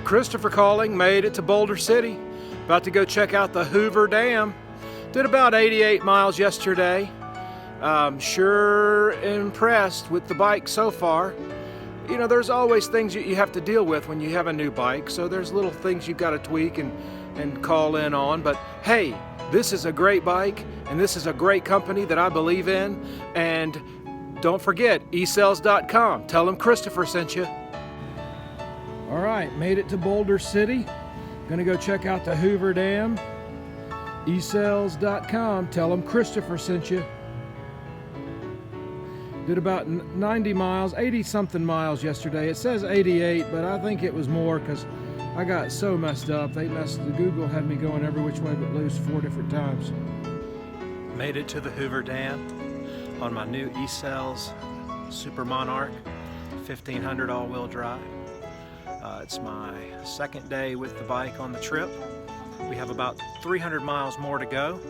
Christopher calling, made it to Boulder City. About to go check out the Hoover Dam. Did about 88 miles yesterday. Sure impressed with the bike so far. You know, there's always things you have to deal with when you have a new bike, so there's little things you've got to tweak and call in on. But hey, this is a great bike, and this is a great company that I believe in. And don't forget, ecells.com. Tell them Christopher sent you. All right, made it to Boulder City. Gonna go check out the Hoover Dam. ecells.com. Tell them Christopher sent you. Did about 90 miles, 80 something miles yesterday. It says 88, but I think it was more because I got so messed up. The Google had me going every which way but loose 4 different times. Made it to the Hoover Dam on my new eCells Super Monarch 1500 all-wheel drive. It's my second day with the bike on the trip. We have about 300 miles more to go.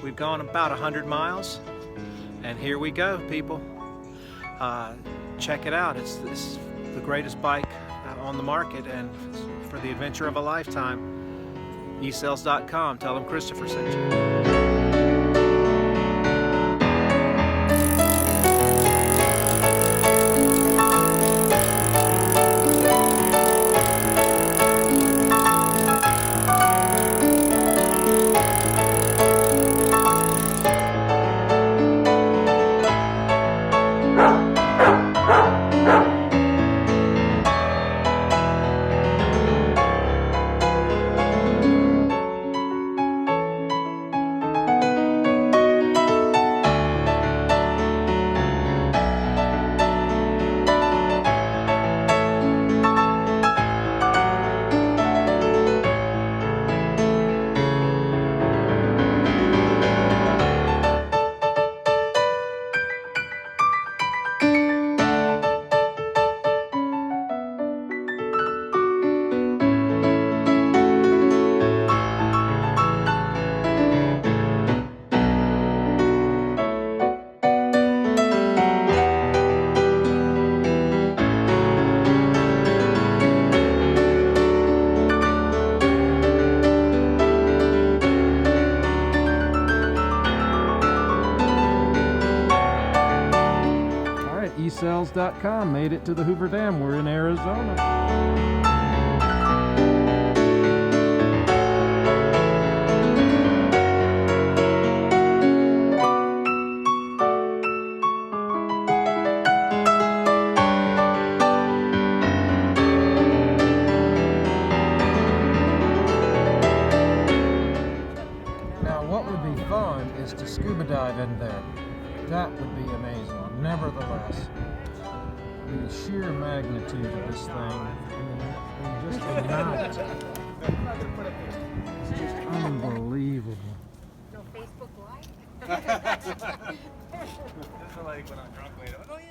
We've gone about 100 miles, and here we go, people. Check it out. It's the greatest bike on the market, and for the adventure of a lifetime. ecells.com. Tell them Christopher sent you. ecells.com. Made it to the Hoover Dam. We're in Arizona. Now, what would be fun is to scuba dive in there. That would be amazing. Nevertheless, the sheer magnitude of this thing, and just the amount, it's just unbelievable. No Facebook Live? This is like when I'm drunk later. Oh yeah.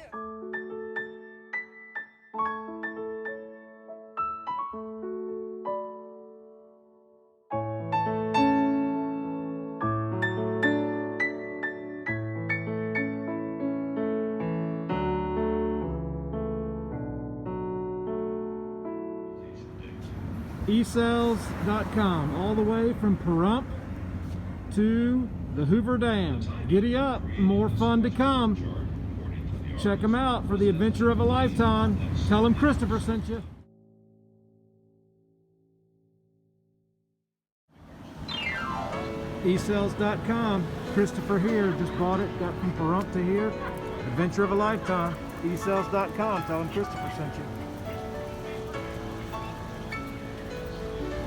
ecells.com, all the way from Pahrump to the Hoover Dam. Giddy up, more fun to come. Check them out for the adventure of a lifetime. Tell them Christopher sent you. ecells.com. Christopher here, just bought it, got from Pahrump to here. Adventure of a lifetime. ecells.com. Tell them Christopher sent you.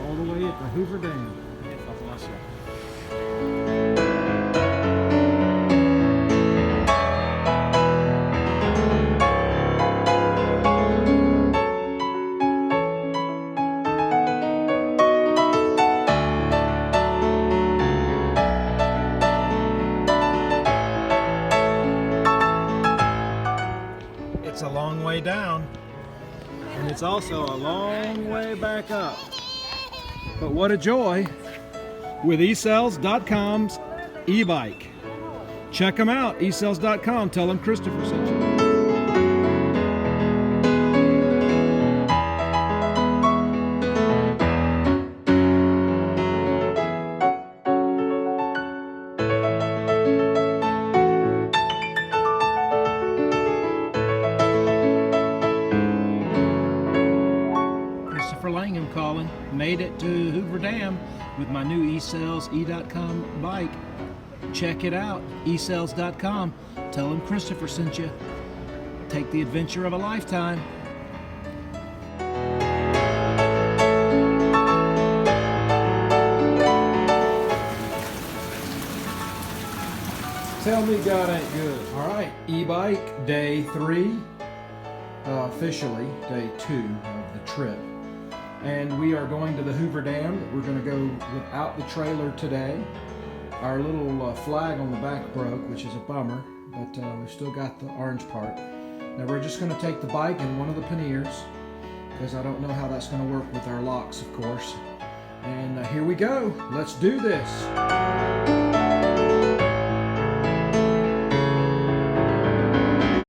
All the way at the Hoover Dam. It's a long way down, and it's also a long way back up. But what a joy with ecells.com's e-bike. Check them out, ecells.com. Tell them Christopher sent you. Christopher Langham calling. Made it to Hoover Dam with my new eSellsE.com bike. Check it out, eSells.com. Tell them Christopher sent you. Take the adventure of a lifetime. Tell me God ain't good. All right, e-bike day 3, officially day 2 of the trip. And we are going to the Hoover Dam. We're going to go without the trailer today. Our little flag on the back broke, which is a bummer, but we've still got the orange part. Now we're just going to take the bike in one of the panniers, because I don't know how that's going to work with our locks, of course. And here we go. Let's do this.